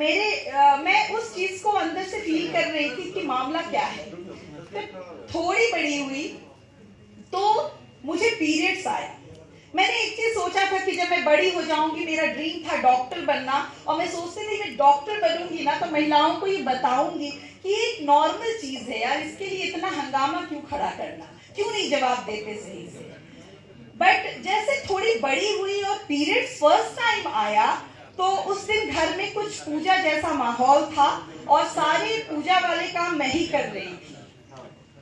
मैं उस चीज को अंदर से फील कर रही थी कि मामला क्या है। थोड़ी बड़ी हुई तो मुझे पीरियड्स आया। मैंने एक चीज सोचा था कि जब मैं बड़ी हो जाऊंगी, मेरा ड्रीम था डॉक्टर बनना, और मैं सोचती थी मैं डॉक्टर बनूंगी ना तो महिलाओं को ये बताऊंगी कि ये एक नॉर्मल चीज है यार, इसके लिए इतना हंगामा क्यों खड़ा करना, क्यों नहीं जवाब देते सही से। बट जैसे थोड़ी बड़ी हुई और पीरियड्स फर्स्ट टाइम आया तो उस दिन घर में कुछ पूजा जैसा माहौल था और सारे पूजा वाले काम मैं ही कर रही थी।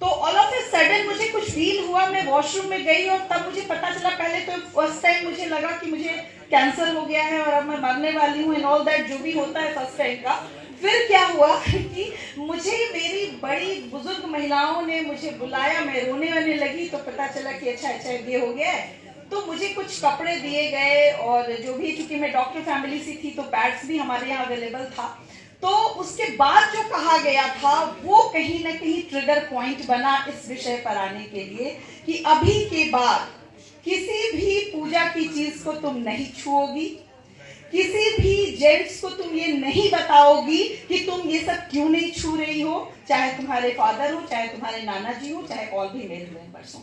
तो ऑल ऑफ ए सडन मुझे कुछ फील हुआ, मैं वॉशरूम में गई और तब मुझे पता चला, पहले तो फर्स्ट टाइम मुझे लगा कि मुझे कैंसर हो गया है और अब मैं मरने वाली हूँ एंड ऑल दैट, जो भी होता है फर्स्ट टाइम का। फिर क्या हुआ कि मुझे मेरी बड़ी बुजुर्ग महिलाओं ने मुझे बुलाया, मैं रोने वाने लगी तो पता चला कि अच्छा ये हो गया है। तो मुझे कुछ कपड़े दिए गए और जो भी, चूंकि मैं डॉक्टर फैमिली से थी तो पैड्स भी हमारे यहाँ अवेलेबल था। तो उसके बाद जो कहा गया था वो कहीं ना कहीं ट्रिगर पॉइंट बना इस विषय पर आने के लिए कि अभी के बाद किसी भी पूजा की चीज को तुम नहीं छुओगी, किसी भी जेंट्स को तुम ये नहीं बताओगी कि तुम ये सब क्यों नहीं छू रही हो, चाहे तुम्हारे फादर हो, चाहे तुम्हारे नाना जी हो, चाहे और भी मेरे मेंबर्स हो।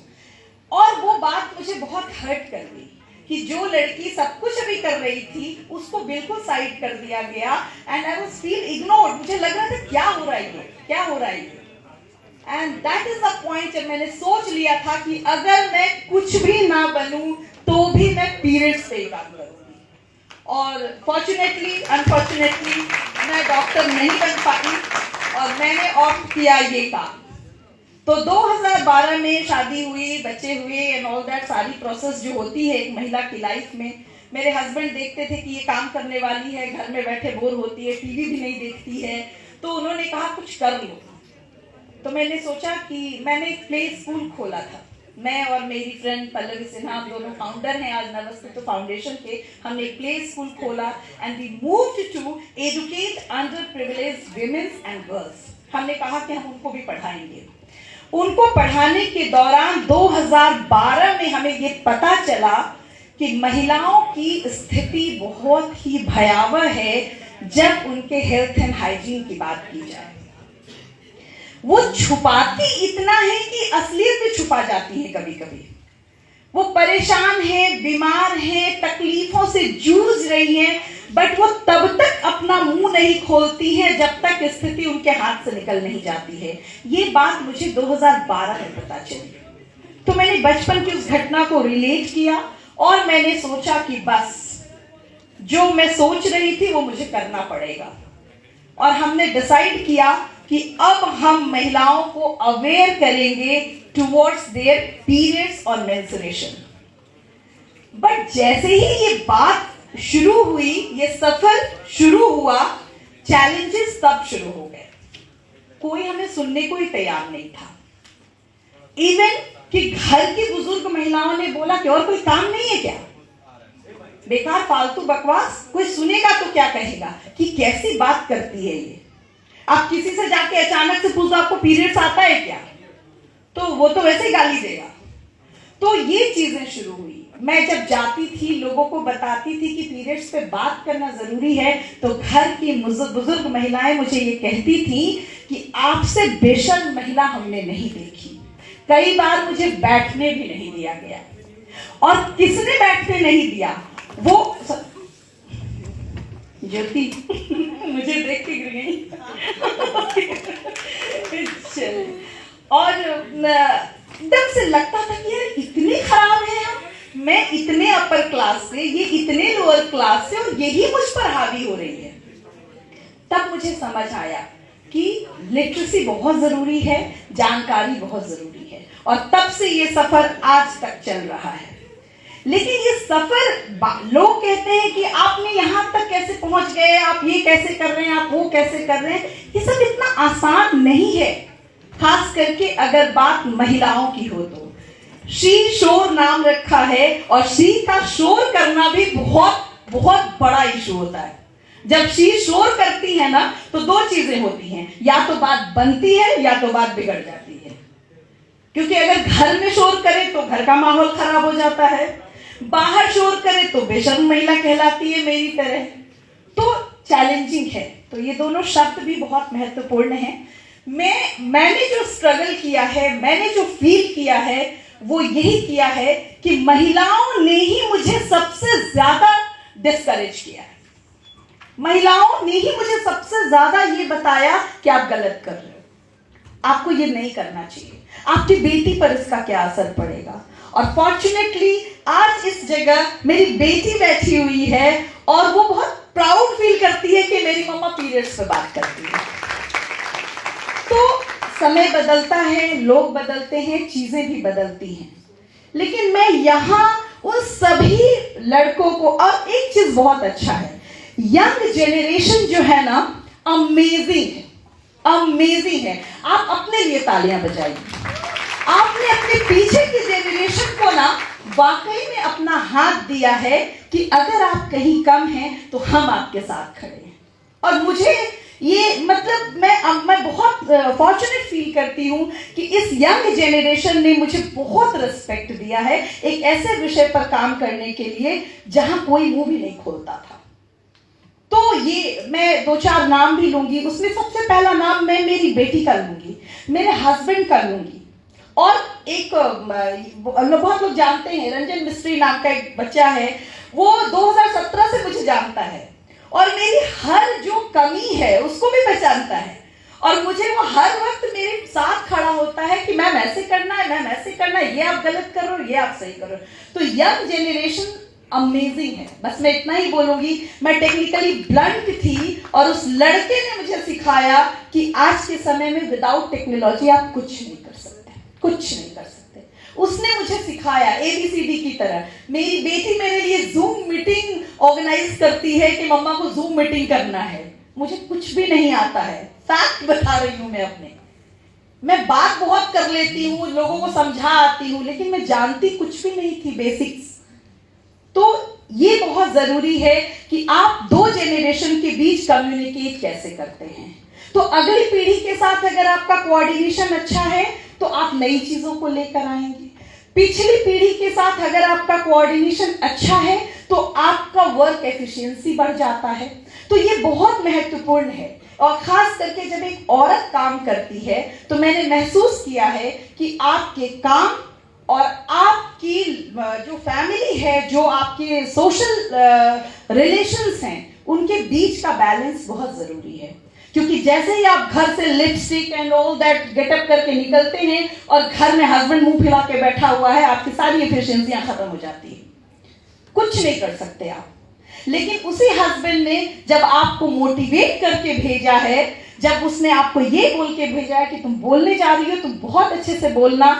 और वो बात मुझे बहुत हर्ट कर गई कि जो लड़की सब कुछ अभी कर रही थी उसको बिल्कुल साइड कर दिया गया and I was feel ignored. मुझे लग रहा था क्या हो रहा है, क्या हो रहा है। And that is the point जब मैंने सोच लिया था कि अगर मैं कुछ भी ना बनूं तो भी मैं पीरियड्स पे ही काम करूंगी। और फॉर्चुनेटली अनफॉर्चुनेटली मैं डॉक्टर नहीं बन पाई और मैंने ऑप्ट किया ये काम। तो 2012 में शादी हुई, बच्चे हुए एंड ऑल दैट, सारी प्रोसेस जो होती है एक महिला की लाइफ में। मेरे हस्बैंड देखते थे कि ये काम करने वाली है, घर में बैठे बोर होती है, टीवी भी नहीं देखती है, तो उन्होंने कहा कुछ कर लो। तो मैंने सोचा कि मैंने एक प्ले स्कूल खोला था। मैं और मेरी फ्रेंड पल्लवी सिन्हा, हम दोनों फाउंडर हैं आज नवस्तित्व फाउंडेशन के। हमने एक प्ले स्कूल खोला and we moved to educate underprivileged women's and girls. हमने कहा कि हम उनको भी पढ़ाएंगे। उनको पढ़ाने के दौरान 2012 में हमें ये पता चला कि महिलाओं की स्थिति बहुत ही भयावह है जब उनके हेल्थ एंड हाइजीन की बात की जाए। वो छुपाती इतना है कि असलियत में छुपा जाती है। कभी कभी वो परेशान है, बीमार है, तकलीफों से जूझ रही है, बट वो तब तक अपना मुंह नहीं खोलती है जब तक स्थिति उनके हाथ से निकल नहीं जाती है। ये बात मुझे 2012 में पता चली। तो मैंने बचपन की उस घटना को रिलेट किया और मैंने सोचा कि बस जो मैं सोच रही थी वो मुझे करना पड़ेगा। और हमने डिसाइड किया कि अब हम महिलाओं को अवेयर करेंगे टुवर्ड्स देयर पीरियड्स और मेंस्ट्रुएशन। बट जैसे ही ये बात शुरू हुई, ये सफर शुरू हुआ, चैलेंजेस तब शुरू हो गए। कोई हमें सुनने को ही तैयार नहीं था। इवन कि घर की बुजुर्ग महिलाओं ने बोला कि और कोई काम नहीं है क्या, बेकार फालतू बकवास, कोई सुनेगा तो क्या कहेगा कि कैसी बात करती है ये। आप किसी से जाके अचानक से पूछो आपको पीरियड्स आता है क्या, तो वो तो वैसे ही गाली देगा। तो ये चीजें शुरू हुई। मैं जब जाती थी लोगों को बताती थी कि पीरियड्स पे बात करना जरूरी है, तो घर की बुजुर्ग महिलाएं मुझे ये कहती थी कि आपसे बेशर्म महिला हमने नहीं देखी। कई बार मुझे बैठने भी नहीं दिया गया। और किसने बैठने नहीं दिया, वो ज्योति मुझे देख के गिर गई। और एकदम से लगता था कि यार इतने खराब है हम, मैं इतने अपर क्लास से, ये इतने लोअर क्लास से, और यही मुझ पर हावी हो रही है। तब मुझे समझ आया कि लिटरेसी बहुत जरूरी है, जानकारी बहुत जरूरी है। और तब से ये सफर आज तक चल रहा है। लेकिन ये सफर, लोग कहते हैं कि आपने यहां तक कैसे पहुंच गए, आप ये कैसे कर रहे हैं, आप वो कैसे कर रहे हैं, ये सब इतना आसान नहीं है। खास करके अगर बात महिलाओं की हो तो शी शोर नाम रखा है, और शी का शोर करना भी बहुत बहुत बड़ा इशू होता है। जब शी शोर करती है ना तो दो चीजें होती हैं, या तो बात बनती है या तो बात बिगड़ जाती है। क्योंकि अगर घर में शोर करे तो घर का माहौल खराब हो जाता है, बाहर शोर करे तो बेशर्म महिला कहलाती है मेरी तरह। तो चैलेंजिंग है। तो ये दोनों शब्द भी बहुत महत्वपूर्ण हैं। मैंने जो स्ट्रगल किया है, मैंने जो फील किया है, वो यही किया है कि महिलाओं ने ही मुझे सबसे ज्यादा डिस्करेज किया है। महिलाओं ने ही मुझे सबसे ज्यादा ये बताया कि आप गलत कर रहे हो, आपको ये नहीं करना चाहिए, आपकी बेटी पर इसका क्या असर पड़ेगा। और फॉर्चुनेटली आज इस जगह मेरी बेटी बैठी हुई है और वो बहुत प्राउड फील करती है कि मेरी मम्मा पीरियड्स पे बात करती है। तो समय बदलता है, लोग बदलते हैं, चीजें भी बदलती हैं, लेकिन मैं यहाँ उन सभी लड़कों को, और एक चीज बहुत अच्छा है, यंग जेनरेशन जो है ना, अमेजिंग है, अमेजिंग है। आप अपने लिए तालियां बजाइए। आपने अपने पीछे की जेनरेशन को ना वाकई में अपना हाथ दिया है कि अगर आप कहीं कम हैं तो हम आपके साथ खड़े हैं। और मुझे ये मतलब मैं बहुत फॉर्चुनेट फील करती हूँ कि इस यंग जेनरेशन ने मुझे बहुत रिस्पेक्ट दिया है एक ऐसे विषय पर काम करने के लिए जहां कोई मुंह भी नहीं खोलता था। तो ये मैं 2-4 नाम भी लूंगी, उसमें सबसे पहला नाम मैं मेरी बेटी का लूंगी, मेरे हस्बैंड का लूंगी, और एक बहुत लोग जानते हैं, रंजन मिस्त्री नाम का एक बच्चा है, वो 2017 से मुझे जानता है और मेरी हर जो कमी है उसको भी पहचानता है, और मुझे वो हर वक्त मेरे साथ खड़ा होता है कि मैम ऐसे करना है, मैम ऐसे करना है, ये आप गलत कर रहे हो, ये आप सही कर रहे हो। तो यंग जेनरेशन अमेजिंग है। बस मैं इतना ही बोलूंगी। मैं टेक्निकली ब्लंट थी और उस लड़के ने मुझे सिखाया कि आज के समय में विदाउट टेक्नोलॉजी आप कुछ नहीं कर सकते, कुछ नहीं कर सकते। उसने मुझे सिखाया ABCD की तरह। मेरी बेटी मेरे लिए जूम मीटिंग ऑर्गेनाइज करती है कि मम्मा को जूम मीटिंग करना है, मुझे कुछ भी नहीं आता है, फैक्ट बता रही हूं मैं अपने। मैं बात बहुत कर लेती हूँ, लोगों को समझा आती हूँ, लेकिन मैं जानती कुछ भी नहीं थी, बेसिक्स। तो ये बहुत जरूरी है कि आप दो जेनरेशन के बीच कम्युनिकेट कैसे करते हैं। तो अगली पीढ़ी के साथ अगर आपका कोऑर्डिनेशन अच्छा है तो आप नई चीजों को लेकर आएंगे। पिछली पीढ़ी के साथ अगर आपका कोऑर्डिनेशन अच्छा है तो आपका वर्क एफिशिएंसी बढ़ जाता है। तो ये बहुत महत्वपूर्ण है, और खास करके जब एक औरत काम करती है तो मैंने महसूस किया है कि आपके काम और आपकी जो फैमिली है, जो आपके सोशल रिलेशंस हैं, उनके बीच का बैलेंस बहुत जरूरी है। क्योंकि जैसे ही आप घर से lipstick and all that getup करके निकलते हैं और घर में हस्बैंड मुंह फैला के बैठा हुआ है, आपकी सारी एफिशिएंसियां खत्म हो जाती है, कुछ नहीं कर सकते आप। लेकिन उसी हस्बैंड ने जब आपको मोटिवेट करके भेजा है, जब उसने आपको ये बोल के भेजा है कि तुम बोलने जा रही हो, तुम बहुत अच्छे से बोलना,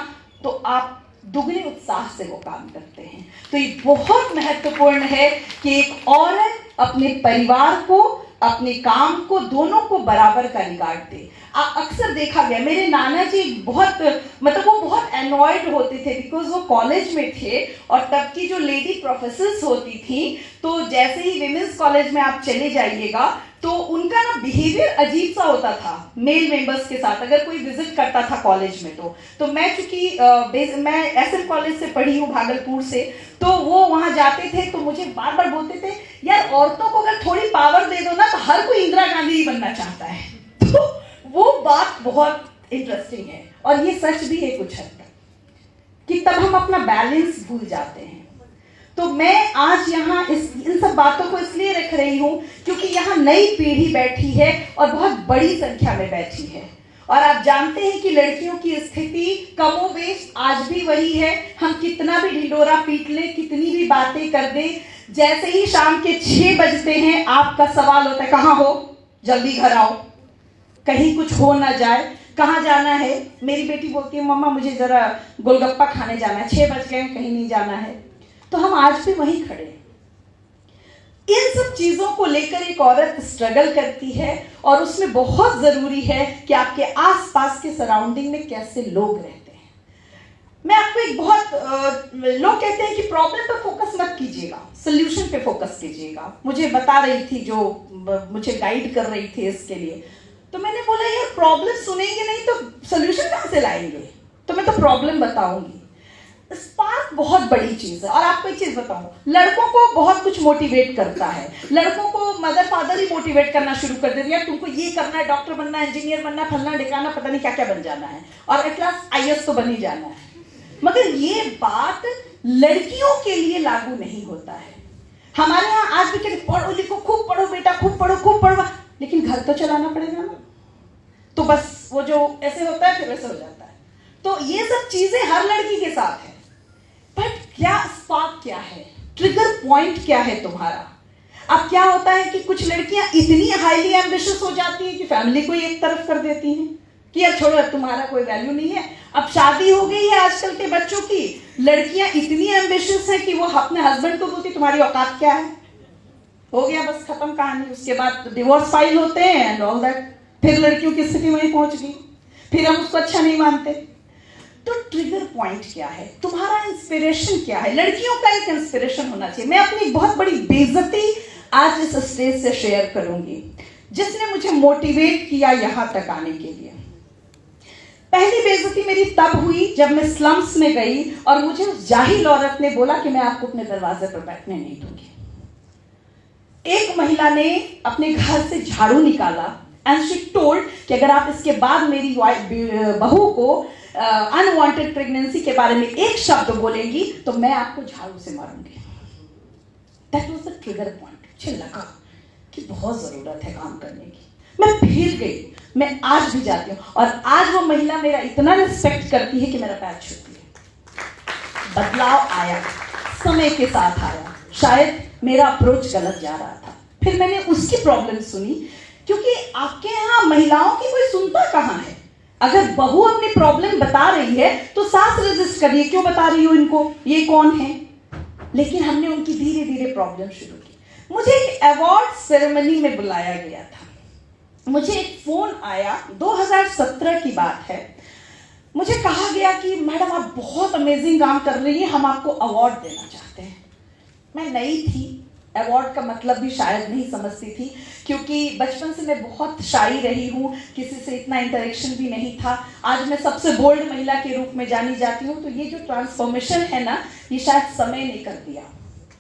तो आप दुगने उत्साह से वो काम करते हैं। तो ये बहुत महत्वपूर्ण है कि एक औरत अपने परिवार को, अपने काम को, दोनों को बराबर का रिगार्ड दे। अक्सर देखा गया, मेरे नाना जी बहुत मतलब वो बहुत एनॉयड होते थे, बिकॉज वो कॉलेज में थे और तब की जो लेडी प्रोफेसर्स होती थी, तो जैसे ही विमेंस कॉलेज में आप चले जाइएगा तो उनका ना बिहेवियर अजीब सा होता था मेल मेंबर्स के साथ, अगर कोई विजिट करता था कॉलेज में। तो मैं चूंकि मैं SM कॉलेज से पढ़ी हूँ, भागलपुर से, तो वो वहां जाते थे तो मुझे बार बार बोलते थे, यार औरतों को अगर थोड़ी पावर दे दो ना तो हर कोई इंदिरा गांधी ही बनना चाहता है। तो वो बात बहुत इंटरेस्टिंग है, और ये सच भी है कुछ हद तक, कि तब हम अपना बैलेंस भूल जाते हैं। तो मैं आज यहाँ इन सब बातों को इसलिए रख रही हूँ क्योंकि यहाँ नई पीढ़ी बैठी है और बहुत बड़ी संख्या में बैठी है, और आप जानते हैं कि लड़कियों की स्थिति कमोबेश आज भी वही है। हम कितना भी ढिंडोरा पीट लें, कितनी भी बातें कर दें, जैसे ही शाम के 6 बजते हैं आपका सवाल होता है, कहाँ हो, जल्दी घर आओ, कहीं कुछ हो ना जाए, कहाँ जाना है। मेरी बेटी बोलती है, मम्मा मुझे जरा गोलगप्पा खाने जाना है, 6 बज गए, कहीं नहीं जाना है। तो हम आज भी वहीं खड़े हैं। इन सब चीजों को लेकर एक औरत स्ट्रगल करती है, और उसमें बहुत जरूरी है कि आपके आसपास के सराउंडिंग में कैसे लोग रहते हैं। मैं आपको एक लोग कहते हैं कि प्रॉब्लम पर फोकस मत कीजिएगा, सोल्यूशन पे फोकस कीजिएगा। मुझे बता रही थी, जो मुझे गाइड कर रही थी इसके लिए, तो मैंने बोला यार प्रॉब्लम सुनेंगे नहीं तो सोल्यूशन कहां से लाएंगे, तो मैं तो प्रॉब्लम बताऊंगी। स्पार्क बहुत बड़ी चीज है। और आपको एक चीज बताऊं, लड़कों को बहुत कुछ मोटिवेट करता है। लड़कों को मदर फादर ही मोटिवेट करना शुरू कर देते हैं, तुमको ये करना है, डॉक्टर बनना है, इंजीनियर बनना है, फलना ढिकाना, पता नहीं क्या क्या बन जाना है, और एट लास्ट IAS तो बन ही जाना है। मगर ये बात लड़कियों के लिए लागू नहीं होता है। हमारे यहाँ आज भी कहते पढ़ो लिखो, खूब पढ़ो बेटा, खूब पढ़ो खूब पढ़ो, लेकिन घर तो चलाना पड़ेगा ना। तो बस वो जो ऐसे होता है फिर वैसे हो जाता है। तो ये सब चीजें हर लड़की के साथ है। बट क्या स्पार्क क्या है, ट्रिगर पॉइंट क्या है तुम्हारा? अब क्या होता है कि कुछ लड़कियां इतनी हाईली एम्बिशियस हो जाती हैं कि फैमिली को एक तरफ कर देती हैं कि यार छोड़ो, तुम्हारा कोई वैल्यू नहीं है। अब शादी हो गई है आजकल के बच्चों की, लड़कियां इतनी एम्बिशियस हैं कि वो अपने हस्बैंड को बोलती तुम्हारी औकात क्या है, हो गया बस खत्म कहानी। उसके बाद डिवोर्स फाइल होते हैं एंड ऑल दैट। फिर लड़कियों की स्थिति वहीं पहुंच गई, फिर हम उसको अच्छा नहीं मानते। तो ट्रिगर पॉइंट क्या है तुम्हारा, इंस्पिरेशन क्या है? लड़कियों का एक इंस्पिरेशन होना चाहिए। मैं अपनी बहुत बड़ी बेइज्जती आज इस स्टेज से शेयर करूंगी, जिसने मुझे मोटिवेट किया यहां तक आने के लिए। पहली बेइज्जती मेरी तब हुई जब मैं स्लम्स में गई और मुझे उस जाहिल औरत ने बोला कि मैं आपको अपने दरवाजे पर बैठने नहीं दूंगी। एक महिला ने अपने घर से झाड़ू निकाला एंड शी टोल्ड कि अगर आप इसके बाद मेरी बहू को अनवांटेड प्रेगनेंसी के बारे में एक शब्द बोलेंगी तो मैं आपको झाड़ू से मारूंगी। That was the trigger point. मुझे लगा कि बहुत जरूरत है काम करने की। मैं फिर गई, मैं आज भी जाती हूँ और आज वो महिला मेरा इतना रिस्पेक्ट करती है कि मेरा पैर छूती है। बदलाव आया, समय के साथ आया। शायद मेरा अप्रोच गलत जा रहा था। फिर मैंने उसकी प्रॉब्लम सुनी, क्योंकि आपके यहाँ महिलाओं की कोई सुनता कहाँ है। अगर बहू अपनी प्रॉब्लम बता रही है तो सास रेजिस्ट करिए, क्यों बता रही हो इनको, ये कौन है? लेकिन हमने उनकी धीरे धीरे प्रॉब्लम शुरू की। मुझे एक अवार्ड सेरेमनी में बुलाया गया था। मुझे एक फोन आया, 2017 की बात है। मुझे कहा गया कि मैडम आप बहुत अमेजिंग काम कर रही हैं, हम आपको अवार्ड देना चाहते हैं। मैं नई थी, अवार्ड का मतलब भी शायद नहीं समझती थी, क्योंकि बचपन से मैं बहुत शाई रही हूँ, किसी से इतना इंटरेक्शन भी नहीं था। आज मैं सबसे बोल्ड महिला के रूप में जानी जाती हूँ। तो ये जो ट्रांसफॉर्मेशन है ना, ये शायद समय ने कर दिया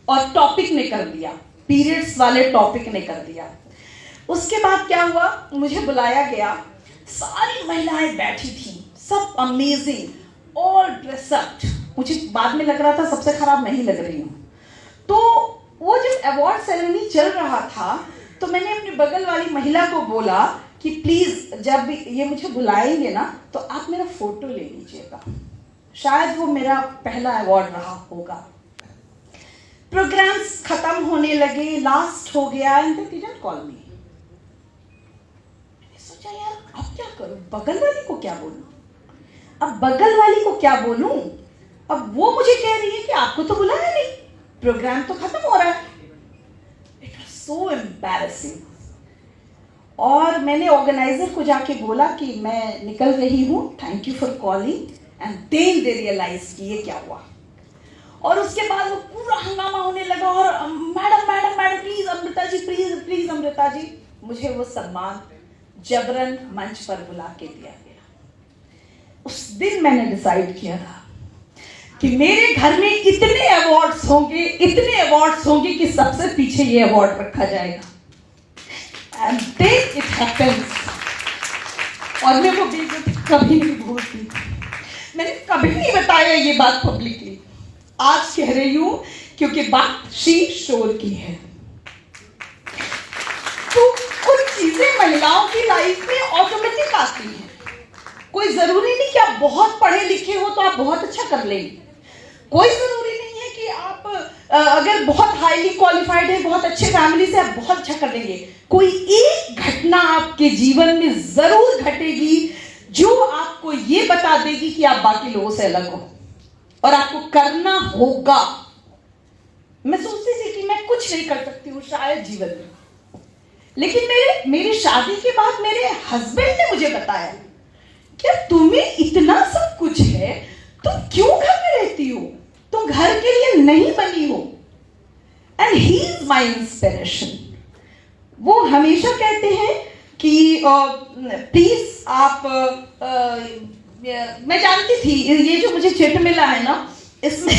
और टॉपिक ने कर दिया, पीरियड्स वाले टॉपिक ने कर दिया। उसके बाद क्या हुआ, मुझे बुलाया गया, सारी महिलाएं बैठी थी, सब अमेजिंग, ऑल ड्रेसअप। मुझे बाद में लग रहा था सबसे खराब मैं ही लग रही हूँ। तो वो जब अवार्ड सेरेमनी चल रहा था तो मैंने अपनी बगल वाली महिला को बोला कि प्लीज जब ये मुझे बुलाएंगे ना तो आप मेरा फोटो ले लीजिएगा। शायद वो मेरा पहला अवार्ड रहा होगा। प्रोग्राम्स खत्म होने लगे, लास्ट हो गया एंड दे डिडंट कॉल मी। सोचा यार अब क्या करूं, बगल वाली को क्या बोलूं, अब बगल वाली को क्या बोलूं। अब वो मुझे कह रही है कि आपको तो बुलाया नहीं, प्रोग्राम तो खत्म हो रहा है। It was so embarrassing. और मैंने ऑर्गेनाइजर को जाके बोला कि मैं निकल रही हूँ, thank you for calling. And then they realise कि ये क्या हुआ। और उसके बाद वो पूरा हंगामा होने लगा और madam madam madam please Amrita ji, please please Amrita ji. मुझे वो सम्मान जबरन मंच पर बुला के दिया गया। उस दिन मैंने डिसाइड किया था कि मेरे घर में इतने अवार्ड्स होंगे, इतने अवार्ड्स होंगे कि सबसे पीछे ये अवार्ड रखा जाएगा। And then it happens. और मैं वो बेइज्जती कभी नहीं भूलती। मैंने कभी नहीं बताया ये बात पब्लिकली, आज कह रही हूं क्योंकि बात शी शोर की है। तो कुछ चीजें महिलाओं की लाइफ में ऑटोमेटिक आती हैं। कोई जरूरी नहीं कि आप बहुत पढ़े लिखे हो तो आप बहुत अच्छा कर लेंगे। कोई जरूरी नहीं है कि आप अगर बहुत हाईली क्वालिफाइड है, बहुत अच्छे फैमिली से, आप बहुत अच्छा कर लेंगे। कोई एक घटना आपके जीवन में जरूर घटेगी जो आपको ये बता देगी कि आप बाकी लोगों से अलग हो और आपको करना होगा। मैं सोचती थी कि मैं कुछ नहीं कर सकती हूँ शायद जीवन में, लेकिन मेरी शादी के बाद मेरे हस्बैंड ने मुझे बताया क्या तुम्हें इतना सब कुछ है, तुम क्यों घर में रहती हो, तुम घर के लिए नहीं बनी हो। And he is my inspiration. वो हमेशा कहते हैं कि प्लीज आप मैं जानती थी ये जो मुझे चिट मिला है ना, इसमें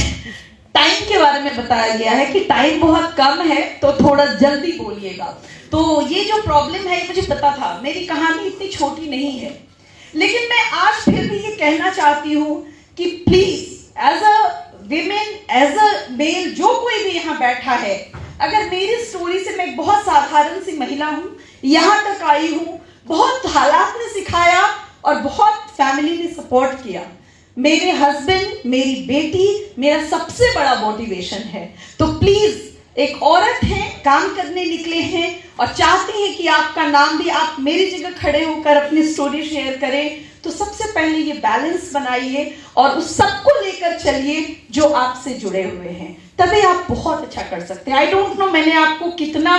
टाइम के बारे में बताया गया है कि टाइम बहुत कम है तो थोड़ा जल्दी बोलिएगा। तो ये जो प्रॉब्लम है ये मुझे पता था, मेरी कहानी इतनी छोटी नहीं है, लेकिन मैं आज फिर भी ये कहना चाहती हूँ कि please as a women, as a male, जो कोई भी यहाँ बैठा है, अगर मेरी स्टोरी से, मैं एक बहुत साधारण सी महिला हूँ, यहाँ तक आई हूँ, बहुत हालात ने सिखाया और बहुत फैमिली ने सपोर्ट किया। मेरे हस्बैंड, मेरी बेटी मेरा सबसे बड़ा मोटिवेशन है। तो प्लीज एक औरत है, काम करने निकले हैं और चाहती हैं कि आपका नाम भी, आप मेरी जगह खड़े होकर अपनी स्टोरी शेयर करें, तो सबसे पहले ये बैलेंस बनाइए और उस सबको लेकर चलिए जो आपसे जुड़े हुए हैं, तभी आप बहुत अच्छा कर सकते हैं। आई डोंट नो मैंने आपको कितना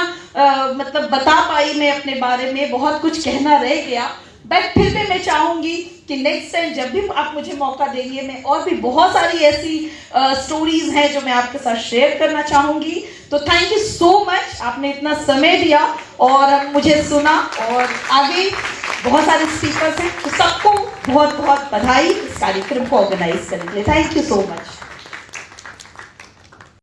मतलब बता पाई मैं अपने बारे में, बहुत कुछ कहना रह गया, बट फिर भी मैं चाहूंगी कि नेक्स्ट टाइम जब भी आप मुझे मौका देंगे, मैं और भी बहुत सारी ऐसी स्टोरीज हैं जो मैं आपके साथ शेयर करना चाहूंगी। तो थैंक यू सो मच, आपने इतना समय दिया और मुझे सुना, और आगे बहुत सारे स्पीकर्स हैं, तो सबको बहुत बहुत बधाई इस कार्यक्रम को ऑर्गेनाइज करने के लिए। Thank you so much.